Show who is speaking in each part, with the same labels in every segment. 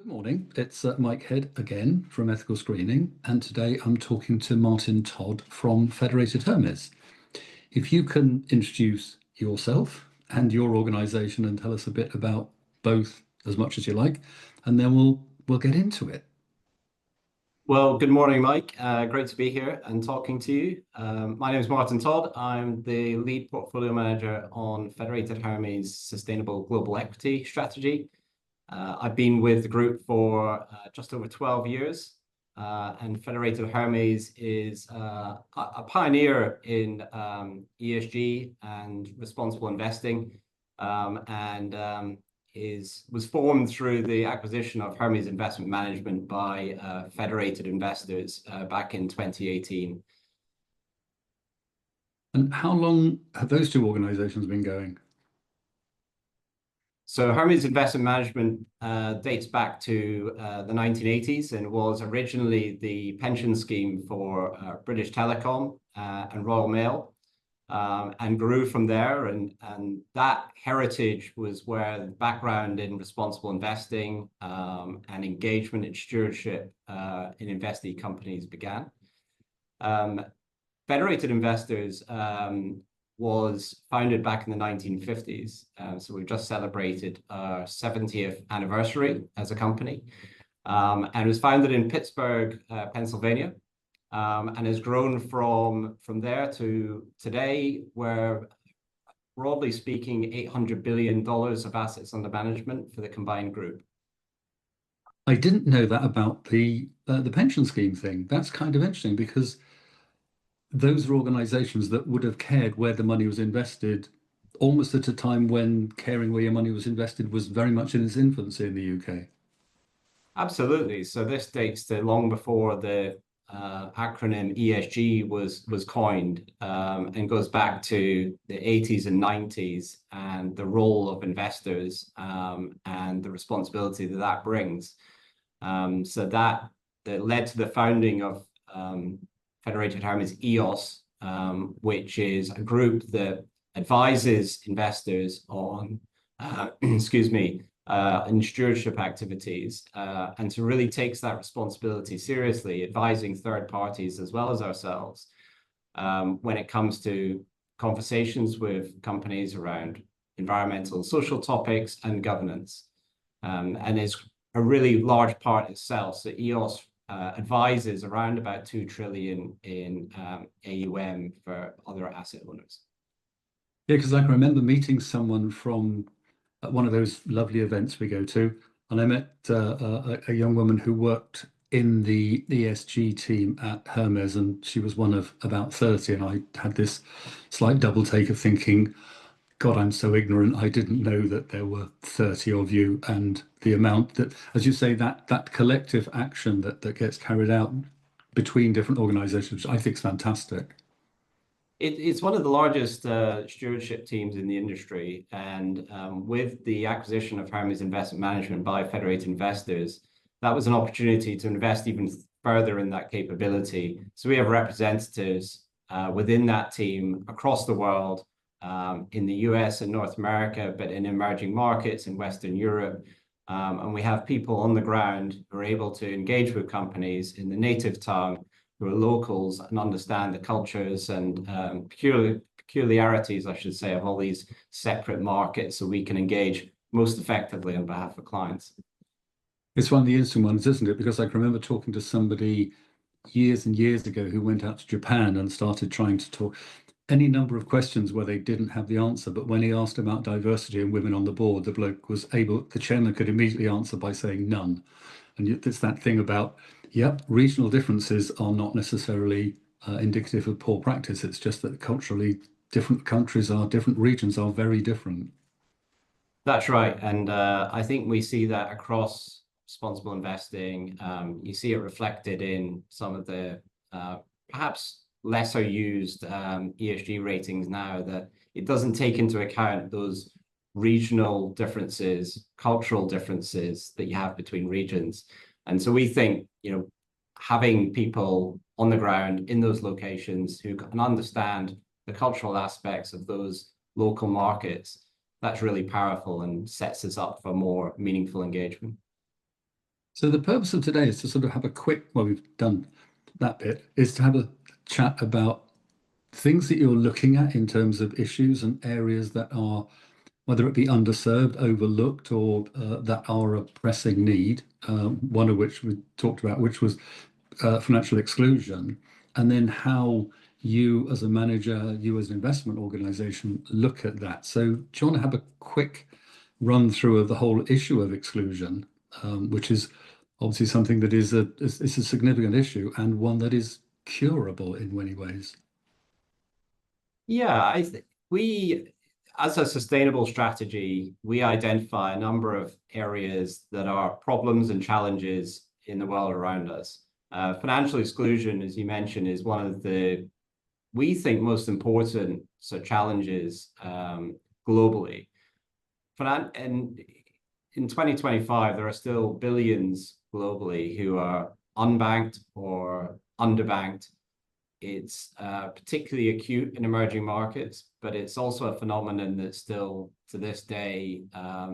Speaker 1: Good morning. It's Mike Head again from Ethical Screening, and today I'm talking to Marin Todd from Federated Hermes. If you can introduce yourself and your organization and tell us a bit about both as much as you like, and then we'll get into it.
Speaker 2: Well, good morning, Mike. Great to be here and talking to you. My name is Marin Todd. I'm the lead portfolio manager on Federated Hermes Sustainable Global Equity strategy. I've been with the group for just over 12 years, and Federated Hermes is a pioneer in ESG and responsible investing, and was formed through the acquisition of Hermes Investment Management by Federated Investors back in 2018.
Speaker 1: And how long have those two organizations been going?
Speaker 2: So Hermes Investment Management dates back to the 1980s and was originally the pension scheme for British Telecom and Royal Mail, and grew from there. And that heritage was where the background in responsible investing and engagement and stewardship in investee companies began. Federated Investors was founded back in the 1950s. So we've just celebrated our 70th anniversary as a company, and was founded in Pittsburgh, Pennsylvania, and has grown from there to today, where broadly speaking, $800 billion of assets under management for the combined group.
Speaker 1: I didn't know that about the pension scheme thing. That's kind of interesting because those are organizations that would have cared where the money was invested almost at a time when caring where your money was invested was very much in its infancy in the UK.
Speaker 2: Absolutely. So this dates to long before the acronym ESG was coined, and goes back to the 80s and 90s and the role of investors and the responsibility that brings. So that led to the founding of Federated Hermes EOS, which is a group that advises investors on, in stewardship activities, and to really takes that responsibility seriously, advising third parties as well as ourselves when it comes to conversations with companies around environmental and social topics and governance, and is a really large part itself. So EOS advises around about 2 trillion in AUM for other asset owners.
Speaker 1: Yeah, because I can remember meeting someone from one of those lovely events we go to, and I met a young woman who worked in the ESG team at Hermes, and she was one of about 30, and I had this slight double take of thinking, God, I'm so ignorant. I didn't know that there were 30 of you, and the amount that, as you say, that collective action that gets carried out between different organizations, which I think is fantastic.
Speaker 2: It's one of the largest stewardship teams in the industry, and with the acquisition of Hermes Investment Management by Federated Investors, that was an opportunity to invest even further in that capability. So we have representatives within that team across the world, in the US and North America, but in emerging markets in Western Europe. And we have people on the ground who are able to engage with companies in the native tongue, who are locals and understand the cultures and peculiarities, I should say, of all these separate markets, so we can engage most effectively on behalf of clients.
Speaker 1: It's one of the interesting ones, isn't it? Because I can remember talking to somebody years and years ago who went out to Japan and started trying to talk any number of questions where they didn't have the answer. But when he asked about diversity and women on the board, the chairman could immediately answer by saying none. And it's that thing about, yep, regional differences are not necessarily indicative of poor practice. It's just that culturally, different regions are very different.
Speaker 2: That's right. And I think we see that across responsible investing. You see it reflected in some of the perhaps lesser used ESG ratings now, that it doesn't take into account those regional differences, cultural differences that you have between regions. And so we think, having people on the ground in those locations who can understand the cultural aspects of those local markets, that's really powerful and sets us up for more meaningful engagement.
Speaker 1: So the purpose of today is to sort of have a quick, well, we've done that bit, is to have a chat about things that you're looking at in terms of issues and areas that are, whether it be underserved, overlooked, or that are a pressing need. One of which we talked about, which was financial exclusion, and then how you as a manager, you as an investment organization look at that. So do you want to have a quick run through of the whole issue of exclusion, which is obviously something that is a significant issue and one that is curable in many ways.
Speaker 2: Yeah, I think we, as a sustainable strategy, we identify a number of areas that are problems and challenges in the world around us. Financial exclusion, as you mentioned, is one of the, we think, most important challenges globally. And in 2025, there are still billions globally who are unbanked or underbanked. It's particularly acute in emerging markets, but it's also a phenomenon that's still to this day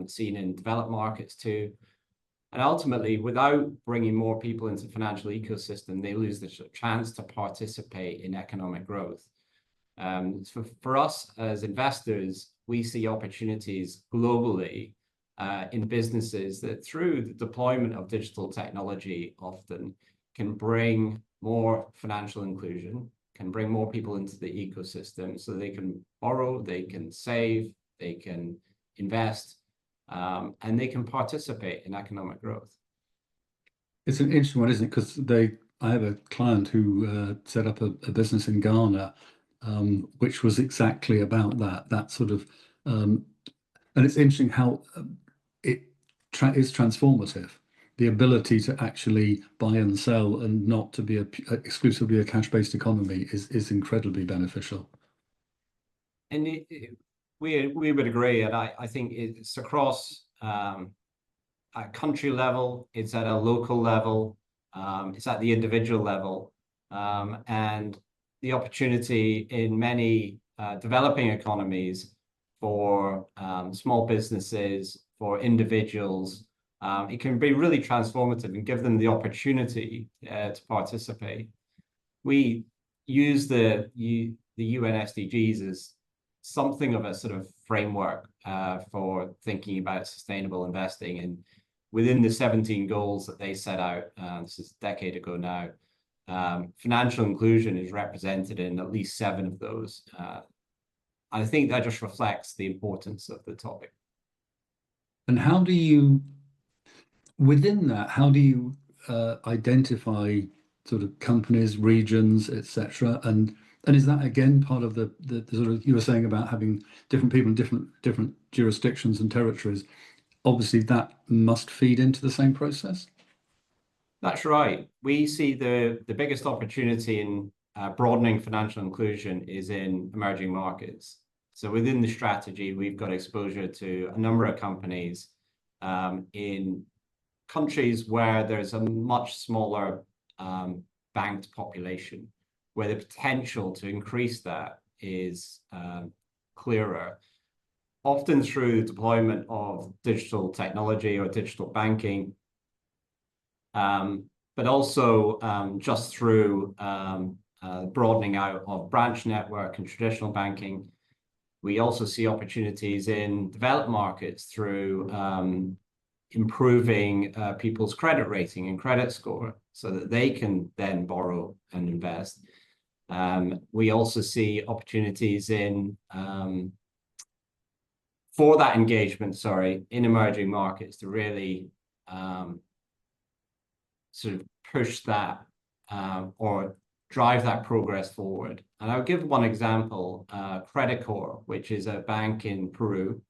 Speaker 2: seen in developed markets too. And ultimately, without bringing more people into the financial ecosystem, they lose the chance to participate in economic growth. For us as investors, we see opportunities globally in businesses that, through the deployment of digital technology, often can bring more financial inclusion, can bring more people into the ecosystem so they can borrow, they can save, they can invest, and they can participate in economic growth.
Speaker 1: It's an interesting one, isn't it? Because I have a client who set up a business in Ghana, which was exactly about that sort of, and it's interesting how it is transformative. The ability to actually buy and sell and not to be exclusively a cash-based economy is incredibly beneficial.
Speaker 2: And we would agree, and I think it's across a country level, it's at a local level, it's at the individual level, and the opportunity in many developing economies for small businesses, for individuals, it can be really transformative and give them the opportunity to participate. We use the UN SDGs as something of a sort of framework for thinking about sustainable investing. And within the 17 goals that they set out, this is a decade ago now, financial inclusion is represented in at least 7 of those. I think that just reflects the importance of the topic.
Speaker 1: And how do you, within that, how do you identify sort of companies, regions, etc.? And is that again part of the sort of, you were saying about having different people in different jurisdictions and territories? Obviously, that must feed into the same process.
Speaker 2: That's right. We see the biggest opportunity in broadening financial inclusion is in emerging markets. So within the strategy, we've got exposure to a number of companies in countries where there's a much smaller banked population, where the potential to increase that is clearer, often through the deployment of digital technology or digital banking, but also just through broadening out of branch network and traditional banking. We also see opportunities in developed markets through improving people's credit rating and credit score so that they can then borrow and invest. We also see opportunities in for that engagement, in emerging markets to really sort of push that or drive that progress forward. And I'll give one example, Credit Corp, which is a bank in Peru,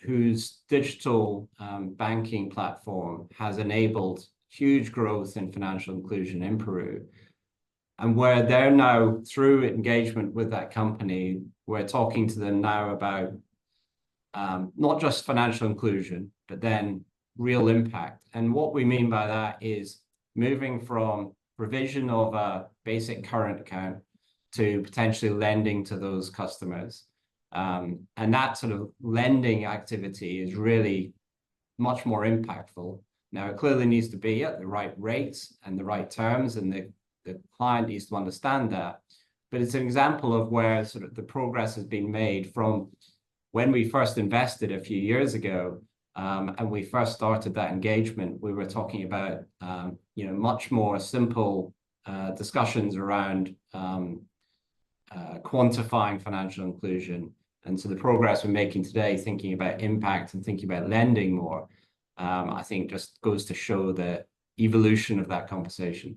Speaker 2: whose digital banking platform has enabled huge growth in financial inclusion in Peru. And where they're now, through engagement with that company, we're talking to them now about not just financial inclusion, but then real impact. And what we mean by that is moving from provision of a basic current account to potentially lending to those customers. And that sort of lending activity is really much more impactful Now, it clearly needs to be at the right rates and the right terms, and the client needs to understand that. But it's an example of where sort of the progress has been made from when we first invested a few years ago, and we first started that engagement. We were talking about much more simple discussions around quantifying financial inclusion. And so the progress we're making today, thinking about impact and thinking about lending more, I think just goes to show the evolution of that conversation.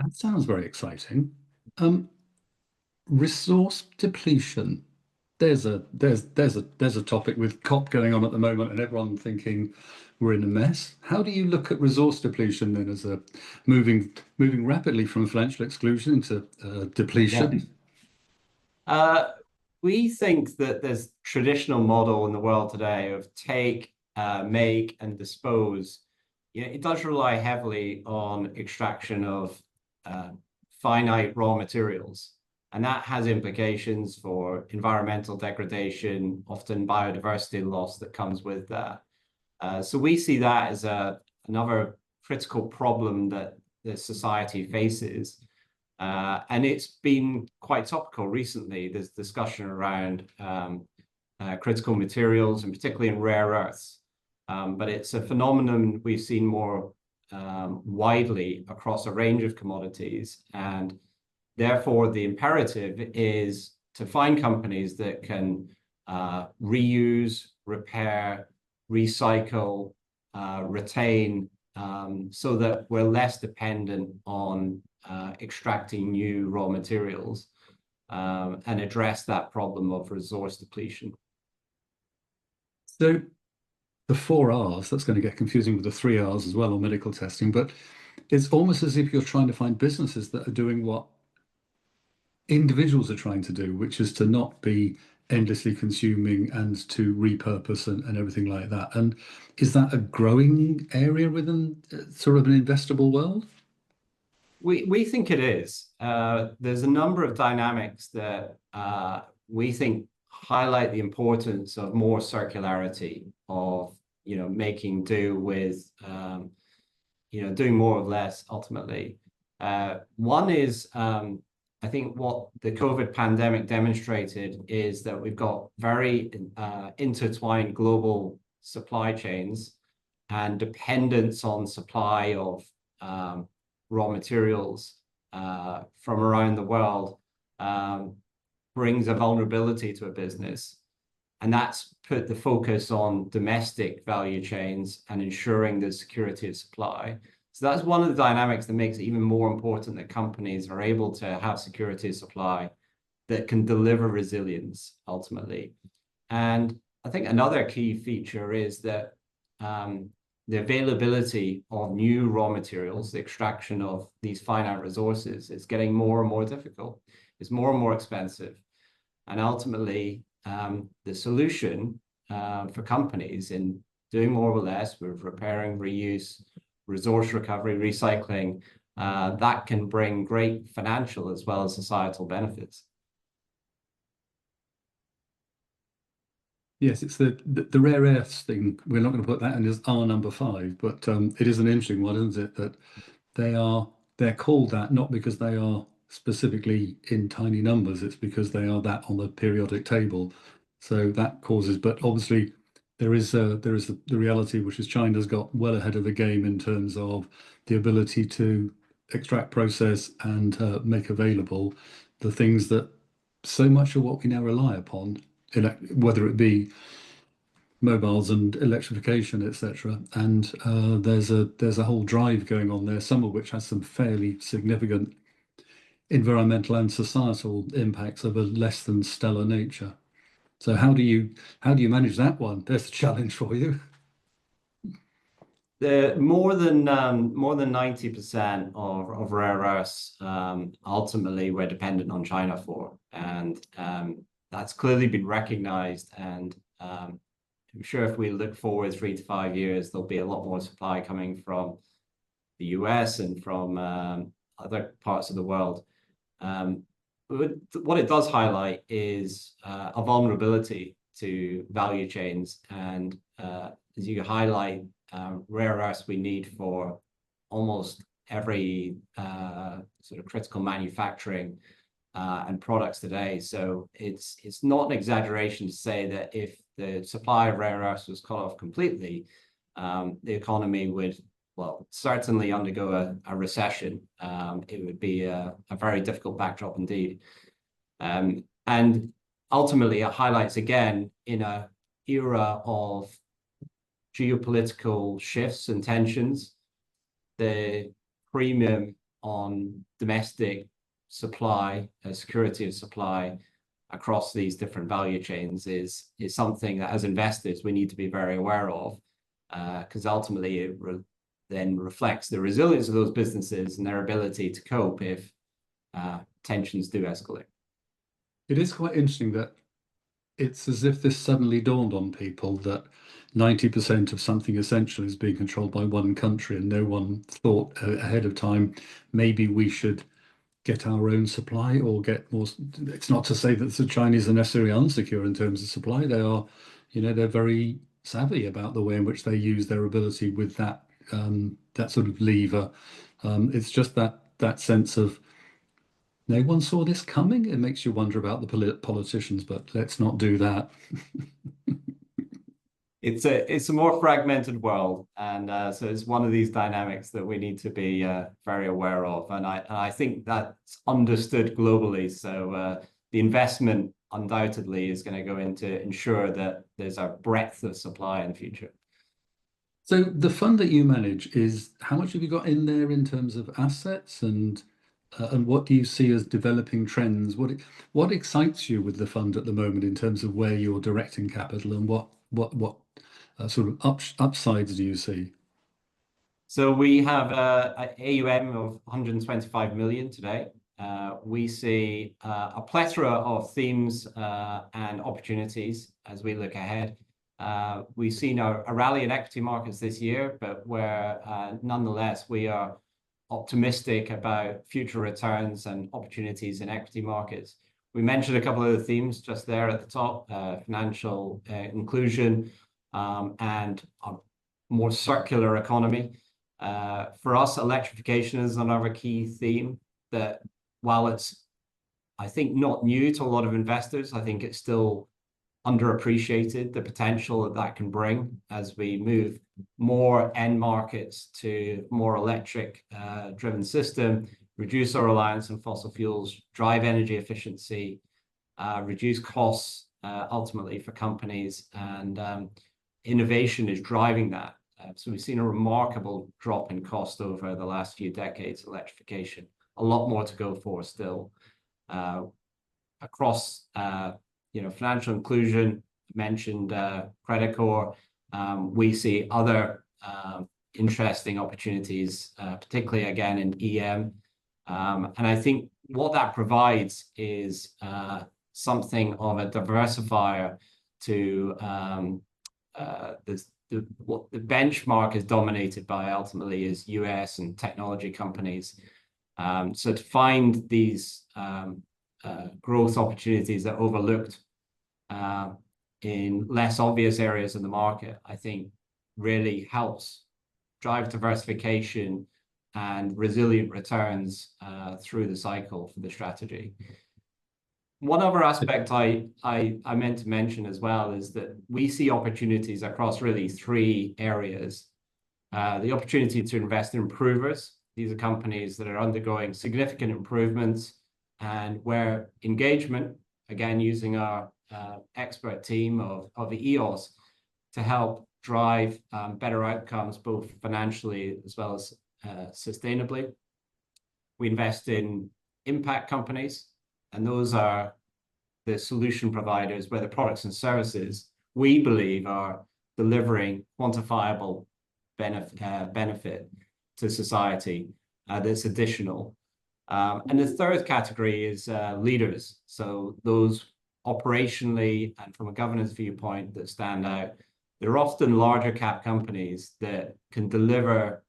Speaker 1: That sounds very exciting. Resource depletion. There's a topic with COP going on at the moment, and everyone thinking we're in a mess. How do you look at resource depletion then, as a moving rapidly from financial exclusion into depletion?
Speaker 2: Yeah. We think that there's traditional model in the world today of take, make, and dispose. It does rely heavily on extraction of finite raw materials. And that has implications for environmental degradation, often biodiversity loss that comes with that. So we see that as another critical problem that the society faces. And it's been quite topical recently. There's discussion around critical materials, and particularly in rare earths. But it's a phenomenon we've seen more widely across a range of commodities. And therefore, the imperative is to find companies that can reuse, repair, recycle, retain, so that we're less dependent on extracting new raw materials, and address that problem of resource depletion.
Speaker 1: So the 4 Rs, that's going to get confusing with the 3 Rs as well on medical testing, but it's almost as if you're trying to find businesses that are doing what individuals are trying to do, which is to not be endlessly consuming and to repurpose and everything like that. And is that a growing area within sort of an investable world?
Speaker 2: We think it is. There's a number of dynamics that we think highlight the importance of more circularity, of making do with doing more with less ultimately. One is I think what the COVID pandemic demonstrated is that we've got very intertwined global supply chains, and dependence on supply of raw materials from around the world brings a vulnerability to a business. And that's put the focus on domestic value chains and ensuring the security of supply. So that's one of the dynamics that makes it even more important that companies are able to have security of supply that can deliver resilience ultimately. And I think another key feature is that the availability of new raw materials, the extraction of these finite resources, is getting more and more difficult. It's more and more expensive. And ultimately, the solution for companies in doing more with less, with repairing, reuse, resource recovery, recycling, that can bring great financial as well as societal benefits.
Speaker 1: Yes, it's the rare earths thing. We're not going to put that in as R number 5, but it is an interesting one, isn't it? That they're called that not because they are specifically in tiny numbers. It's because they are that on the periodic table. So that causes, but obviously there is the reality, which is China's got well ahead of the game in terms of the ability to extract, process, and make available the things that so much of what we now rely upon, whether it be mobiles and electrification, etc. And there's a whole drive going on there, some of which has some fairly significant environmental and societal impacts of a less than stellar nature. So how do you manage that one? There's a challenge for you.
Speaker 2: The more than 90% of rare earths ultimately we're dependent on China for, and that's clearly been recognized. And I'm sure if we look forward 3 to 5 years, there'll be a lot more supply coming from the US and from other parts of the world. What it does highlight is a vulnerability to value chains. And as you highlight, rare earths we need for almost every sort of critical manufacturing and products today. So it's not an exaggeration to say that if the supply of rare earths was cut off completely, the economy would, well, certainly undergo a recession. It would be a very difficult backdrop indeed. And ultimately, it highlights again in an era of geopolitical shifts and tensions, the premium on domestic supply, security of supply across these different value chains is something that as investors we need to be very aware of, because ultimately it then reflects the resilience of those businesses and their ability to cope if tensions do escalate.
Speaker 1: It is quite interesting that it's as if this suddenly dawned on people that 90% of something essential is being controlled by one country, and no one thought ahead of time maybe we should get our own supply or get more. It's not to say that the Chinese are necessarily unsecure in terms of supply. They are, they're very savvy about the way in which they use their ability with that that sort of lever. It's just that sense of no one saw this coming. It makes you wonder about the politicians, but let's not do that.
Speaker 2: It's a more fragmented world, and so it's one of these dynamics that we need to be very aware of, and I think that's understood globally. So the investment undoubtedly is going to go into ensure that there's a breadth of supply in the future.
Speaker 1: So the fund that you manage is how much have you got in there in terms of assets, and what do you see as developing trends? What excites you with the fund at the moment in terms of where you're directing capital, and what sort of upsides do you see?
Speaker 2: So we have an AUM of 125 million today. We see a plethora of themes and opportunities as we look ahead. We've seen a rally in equity markets this year, but where nonetheless we are optimistic about future returns and opportunities in equity markets. We mentioned a couple of the themes just there at the top, financial inclusion and a more circular economy. For us, electrification is another key theme that, while it's, I think, not new to a lot of investors, I think it's still underappreciated, the potential that can bring as we move more end markets to more electric driven system, reduce our reliance on fossil fuels, drive energy efficiency, reduce costs ultimately for companies, and innovation is driving that. So we've seen a remarkable drop in cost over the last few decades, electrification, a lot more to go for still. Across financial inclusion, mentioned credit core, we see other interesting opportunities, particularly again in EM. And I think what that provides is something of a diversifier to what the benchmark is dominated by ultimately is US and technology companies. So to find these growth opportunities that are overlooked in less obvious areas of the market, I think really helps drive diversification and resilient returns through the cycle for the strategy. One other aspect I meant to mention as well is that we see opportunities across really three areas. The opportunity to invest in improvers. These are companies that are undergoing significant improvements and where engagement, again, using our expert team of the EOS to help drive better outcomes, both financially as well as sustainably. We invest in impact companies, and those are the solution providers where the products and services we believe are delivering quantifiable benefit to society that's additional. And the third category is leaders. So those operationally and from a governance viewpoint that stand out. They're often larger cap companies that can deliver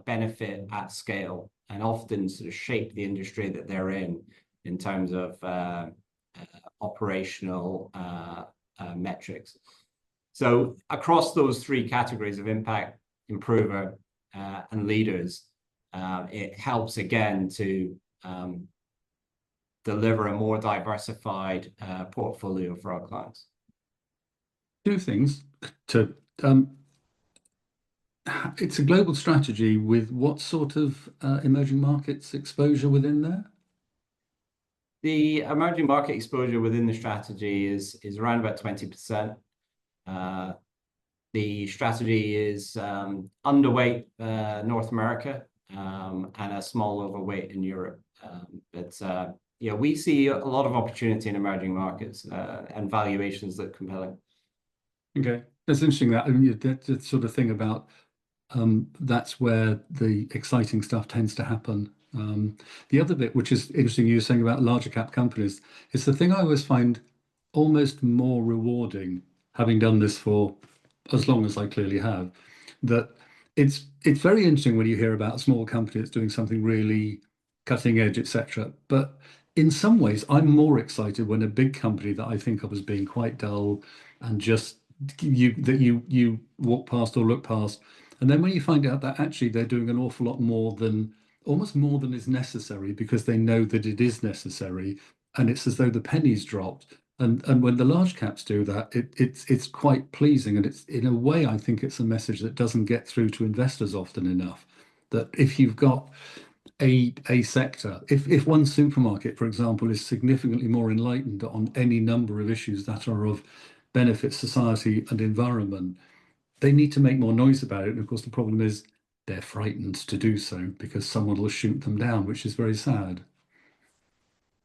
Speaker 2: benefit at scale and often sort of shape the industry that they're in terms of operational metrics. So across those three categories of impact, improver, and leaders, it helps again to deliver a more diversified portfolio for our clients.
Speaker 1: Two things to it's a global strategy with what sort of emerging markets exposure within there?
Speaker 2: The emerging market exposure within the strategy is around about 20%. The strategy is underweight North America and a small overweight in Europe. But we see a lot of opportunity in emerging markets and valuations that are compelling.
Speaker 1: Okay, that's interesting. That, I mean, that sort of thing about that's where the exciting stuff tends to happen. The other bit, which is interesting, you were saying about larger cap companies, is the thing I always find almost more rewarding, having done this for as long as I clearly have, that it's very interesting when you hear about a small company that's doing something really cutting edge, etc. But in some ways, I'm more excited when a big company that I think of as being quite dull and just you walk past or look past, and then when you find out that actually they're doing an awful lot more than almost more than is necessary because they know that it is necessary, and it's as though the pennies dropped. And when the large caps do that, it's quite pleasing, and it's in a way I think it's a message that doesn't get through to investors often enough. That if you've got a sector, if one supermarket, for example, is significantly more enlightened on any number of issues that are of benefit society and environment, they need to make more noise about it. And of course, the problem is they're frightened to do so because someone will shoot them down, which is very sad.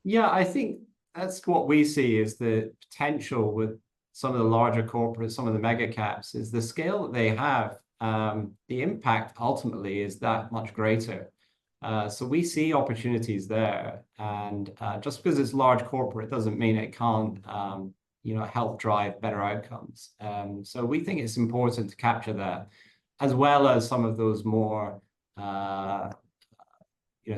Speaker 2: Yeah, I think that's what we see is the potential with some of the larger corporates, some of the mega caps, is the scale that they have. The impact ultimately is that much greater. So we see opportunities there, and just because it's large corporate doesn't mean it can't, help drive better outcomes. So we think it's important to capture that, as well as some of those more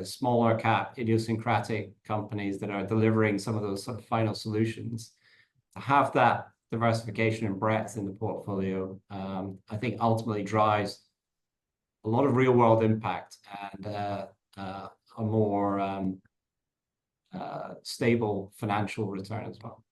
Speaker 2: smaller cap, idiosyncratic companies that are delivering some of those sort of final solutions. To have that diversification and breadth in the portfolio, I think ultimately drives a lot of real world impact and a more stable financial return as well.